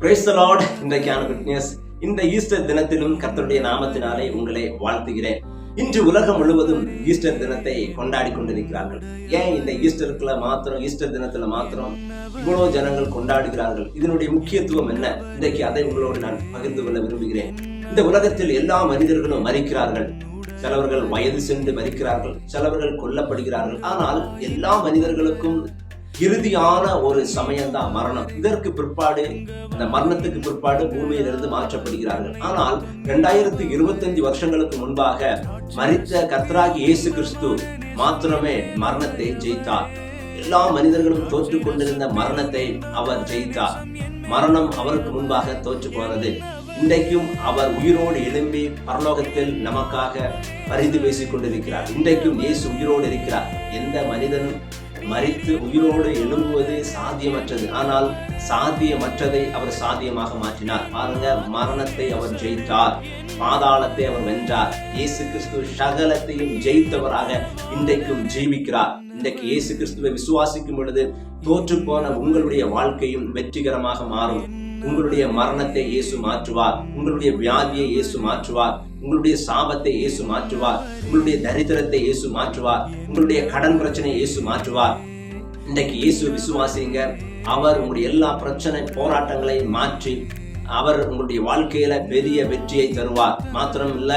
Praise the Lord. இன்றைக்கான good news. இந்த Easter தினத்திலும் கர்த்தருடைய நாமத்தினாலே உங்களை வாழ்த்துகிறேன். இன்று உலகம் முழுவதும் ஈஸ்டர் தினத்தை கொண்டாடி கொண்டிருக்கிறார்கள். ஏன் இந்த ஈஸ்டர் தினத்துல மாத்திரம் இவ்வளவு ஜனங்கள் கொண்டாடுகிறார்கள்? இதனுடைய முக்கியத்துவம் என்ன? இன்றைக்கு அதை உங்களோடு நான் பகிர்ந்து கொள்ள விரும்புகிறேன். இந்த உலகத்தில் எல்லா மனிதர்களும் மரிக்கிறார்கள். சிலவர்கள் வயது சென்று மரிக்கிறார்கள், சிலவர்கள் கொல்லப்படுகிறார்கள். ஆனால் எல்லா மனிதர்களுக்கும் இறுதியான ஒரு சமயம்தான் மரணம். இதற்கு பிற்பாடு, அந்த மரணத்துக்கு பிற்பாடு பூமியிலிருந்து மாற்றப்படுகிறார்கள். ஆனால் 2025 வருஷங்களுக்கு முன்பாக மரித்த கர்த்தராகிய இயேசு கிறிஸ்து மாத்திரமே மரணத்தை ஜெயித்தார். எல்லா மனிதர்களும் தோற்று கொண்டிருந்த மரணத்தை அவர் ஜெயித்தார். மரணம் அவருக்கு முன்பாக தோற்று போனது. இன்றைக்கும் அவர் உயிரோடு எழும்பி பரலோகத்தில் நமக்காக பரிந்து பேசிக் கொண்டிருக்கிறார். இன்றைக்கும் இயேசு உயிரோடு இருக்கிறார். எந்த மனிதனும் மரித்து உயிரோடு எழும்புவது சாத்தியமற்றது. ஆனால் சாத்தியமற்றதை அவர் சாத்தியமாக மாற்றினார். பாருங்க, மரணத்தை அவர் ஜெயித்தார், பாதாளத்தை அவர் வென்றார். இயேசு கிறிஸ்து சகலத்தையும் ஜெயித்தவராக இன்றைக்கும் ஜீவிக்கிறார். இன்றைக்கு இயேசு கிறிஸ்துவை விசுவாசிக்கும் பொழுது தோற்று போன உங்களுடைய வாழ்க்கையும் வெற்றிகரமாக மாறும். உங்களுடைய மரணத்தை இயேசு மாற்றுவார். உங்களுடைய வியாதியை இயேசு மாற்றுவார். உங்களுடைய சாபத்தை இயேசு மாற்றுவார். உங்களுடைய தரித்திரத்தை இயேசு மாற்றுவார். உங்களுடைய கடன் பிரச்சனையை இயேசு மாற்றுவார். இன்றைக்கு இயேசு விசுவாசிங்க. அவர் உங்களுடைய எல்லா பிரச்சனை போராட்டங்களை மாற்றி அவர் உங்களுடைய வாழ்க்கையில பெரிய வெற்றியை தருவார். மாத்திரம் இல்ல,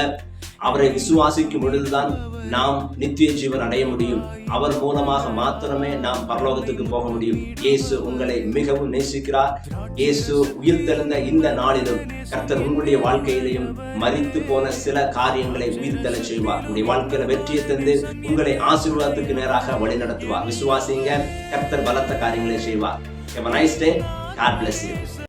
அவரை விசுவாசிக்கும் பொழுதுதான் நாம் நித்திய ஜீவன் அடைய முடியும். அவர் மூலமாக மாத்திரமே நாம் பரலோகத்துக்கு போக முடியும். இயேசு உங்களை மிகவும் நேசிக்கிறார். இயேசு உயிர் தெழுந்த இந்த நாளிலும் கர்த்தர் உங்களுடைய வாழ்க்கையிலையும் மரித்து போன சில காரியங்களை உயிர் தெழ செய்வார். உங்களுடைய வாழ்க்கையில வெற்றியை தந்து உங்களை ஆசீர்வாதத்துக்கு நேராக வழி நடத்துவார். விசுவாசிங்க, கர்த்தர் பலத்த காரியங்களை செய்வார். Have a nice day. God bless you.